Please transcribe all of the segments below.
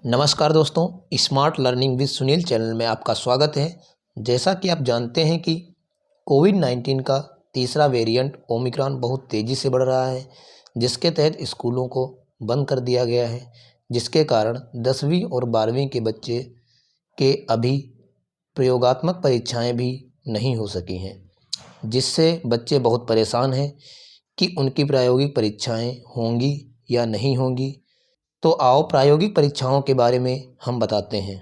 नमस्कार दोस्तों, smart learning with Sunil channel में आपका स्वागत है। जैसा कि आप जानते हैं कि कोविड-19 का तीसरा वेरिएंट ओमिक्रॉन बहुत तेज़ी से बढ़ रहा है, जिसके तहत स्कूलों को बंद कर दिया गया है, जिसके कारण 10वीं और 12वीं के बच्चे के अभी प्रयोगात्मक परीक्षाएं भी नहीं हो सकी हैं, जिससे बच्चे बहुत परेशान हैं कि उनकी प्रायोगिक परीक्षाएं होंगी या नहीं होंगी। तो आओ प्रायोगिक परीक्षाओं के बारे में हम बताते हैं।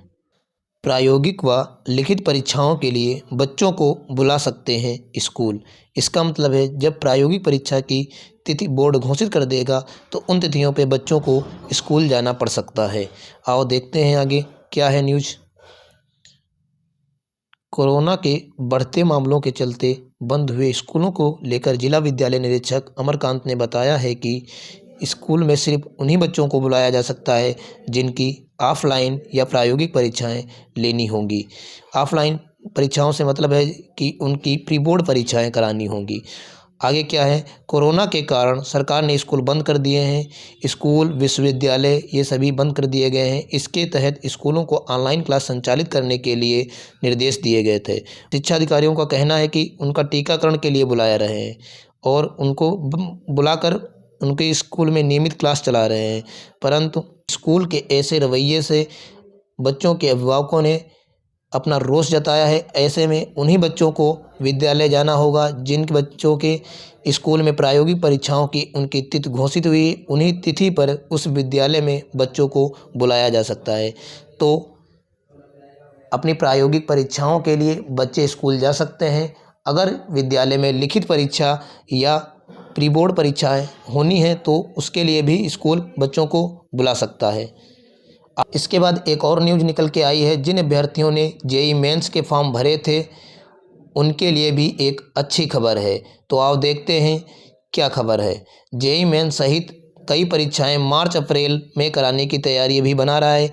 प्रायोगिक व लिखित परीक्षाओं के लिए बच्चों को बुला सकते हैं स्कूल। इसका मतलब है जब प्रायोगिक परीक्षा की तिथि बोर्ड घोषित कर देगा तो उन तिथियों पे बच्चों को स्कूल जाना पड़ सकता है। आओ देखते हैं आगे क्या है न्यूज़। कोरोना के बढ़ते मामलों के चलते बंद हुए स्कूलों को लेकर जिला विद्यालय निरीक्षक अमरकांत ने बताया है कि स्कूल में सिर्फ उन्हीं बच्चों को बुलाया जा सकता है जिनकी ऑफलाइन या प्रायोगिक परीक्षाएं लेनी होंगी। ऑफलाइन परीक्षाओं से मतलब है कि उनकी प्री बोर्ड परीक्षाएं करानी होंगी। आगे क्या है, कोरोना के कारण सरकार ने स्कूल बंद कर दिए हैं। स्कूल, विश्वविद्यालय ये सभी बंद कर दिए गए हैं। इसके तहत स्कूलों को ऑनलाइन क्लास संचालित करने के लिए निर्देश दिए गए थे। शिक्षा अधिकारियों का कहना है कि उनका टीकाकरण के लिए बुलाया रहे हैं और उनको बुलाकर उनके स्कूल में नियमित क्लास चला रहे हैं, परंतु स्कूल के ऐसे रवैये से बच्चों के अभिभावकों ने अपना रोष जताया है। ऐसे में उन्हीं बच्चों को विद्यालय जाना होगा जिन बच्चों के स्कूल में प्रायोगिक परीक्षाओं की उनकी तिथि घोषित हुई, उन्हीं तिथि पर उस विद्यालय में बच्चों को बुलाया जा सकता है। तो अपनी प्रायोगिक परीक्षाओं के लिए बच्चे स्कूल जा सकते हैं। अगर विद्यालय में लिखित परीक्षा या प्री बोर्ड परीक्षाएं होनी है तो उसके लिए भी स्कूल बच्चों को बुला सकता है। इसके बाद एक और न्यूज़ निकल के आई है, जिन अभ्यर्थियों ने जेईई मेंस के फॉर्म भरे थे उनके लिए भी एक अच्छी खबर है। तो आओ देखते हैं क्या खबर है। जेईई मेंस सहित कई परीक्षाएं मार्च अप्रैल में कराने की तैयारी भी बना रहा है।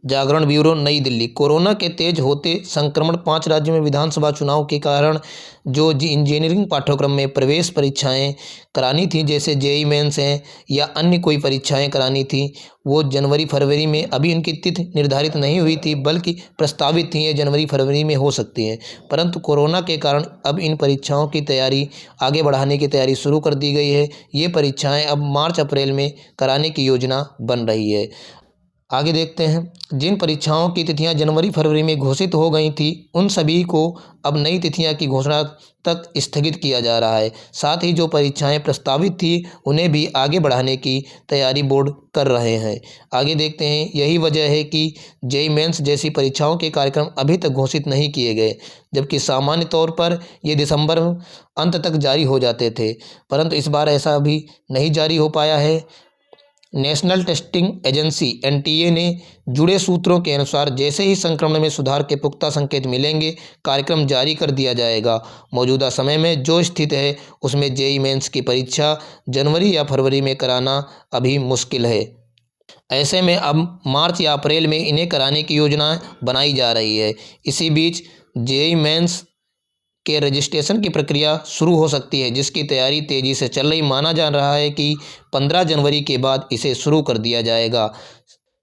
जागरण ब्यूरो, नई दिल्ली। कोरोना के तेज होते संक्रमण 5 राज्यों में विधानसभा चुनाव के कारण जो इंजीनियरिंग पाठ्यक्रम में प्रवेश परीक्षाएं करानी थी, जैसे जेईई मेंस हैं या अन्य कोई परीक्षाएं करानी थी, वो जनवरी फरवरी में अभी उनकी तिथि निर्धारित नहीं हुई थी, बल्कि प्रस्तावित थी ये जनवरी फरवरी में हो सकती हैं। परंतु कोरोना के कारण अब इन परीक्षाओं की तैयारी आगे बढ़ाने की तैयारी शुरू कर दी गई है। ये परीक्षाएँ अब मार्च अप्रैल में कराने की योजना बन रही है। आगे देखते हैं। जिन परीक्षाओं की तिथियां जनवरी फरवरी में घोषित हो गई थी उन सभी को अब नई तिथियां की घोषणा तक स्थगित किया जा रहा है। साथ ही जो परीक्षाएं प्रस्तावित थी उन्हें भी आगे बढ़ाने की तैयारी बोर्ड कर रहे हैं। आगे देखते हैं। यही वजह है कि जेईई मेंस जैसी परीक्षाओं के कार्यक्रम अभी तक घोषित नहीं किए गए, जबकि सामान्य तौर पर ये दिसंबर अंत तक जारी हो जाते थे, परंतु इस बार ऐसा अभी नहीं जारी हो पाया है। नेशनल टेस्टिंग एजेंसी एनटीए ने जुड़े सूत्रों के अनुसार जैसे ही संक्रमण में सुधार के पुख्ता संकेत मिलेंगे, कार्यक्रम जारी कर दिया जाएगा। मौजूदा समय में जो स्थिति है उसमें जेईई मेंस की परीक्षा जनवरी या फरवरी में कराना अभी मुश्किल है। ऐसे में अब मार्च या अप्रैल में इन्हें कराने की योजना बनाई जा रही है। इसी बीच जेईई मेंस के रजिस्ट्रेशन की प्रक्रिया शुरू हो सकती है, जिसकी तैयारी तेज़ी से चल रही। माना जा रहा है कि 15 जनवरी के बाद इसे शुरू कर दिया जाएगा।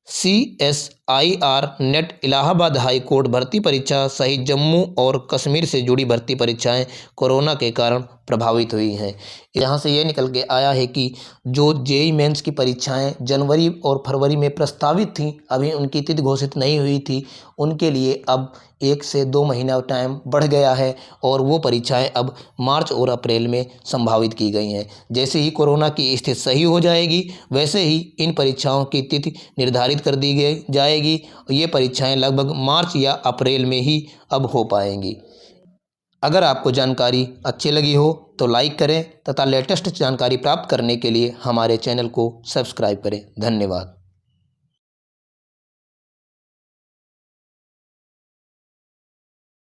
CSIR net Allahabad high court भर्ती परीक्षा सहित जम्मू और कश्मीर से जुड़ी भर्ती परीक्षाएं कोरोना के कारण प्रभावित हुई हैं। यहाँ से ये निकल के आया है कि जो जेईई मेंस की परीक्षाएं जनवरी और फरवरी में प्रस्तावित थीं, अभी उनकी तिथि घोषित नहीं हुई थी, उनके लिए अब 1 से 2 महीना टाइम बढ़ गया है और वो परीक्षाएं अब मार्च और अप्रैल में संभावित की गई हैं। जैसे ही कोरोना की स्थिति सही हो जाएगी वैसे ही इन परीक्षाओं की तिथि निर्धारित कर दी जाएगी। ये परीक्षाएं लगभग मार्च या अप्रैल में ही अब हो पाएंगी। अगर आपको जानकारी अच्छी लगी हो तो लाइक करें तथा लेटेस्ट जानकारी प्राप्त करने के लिए हमारे चैनल को सब्सक्राइब करें। धन्यवाद।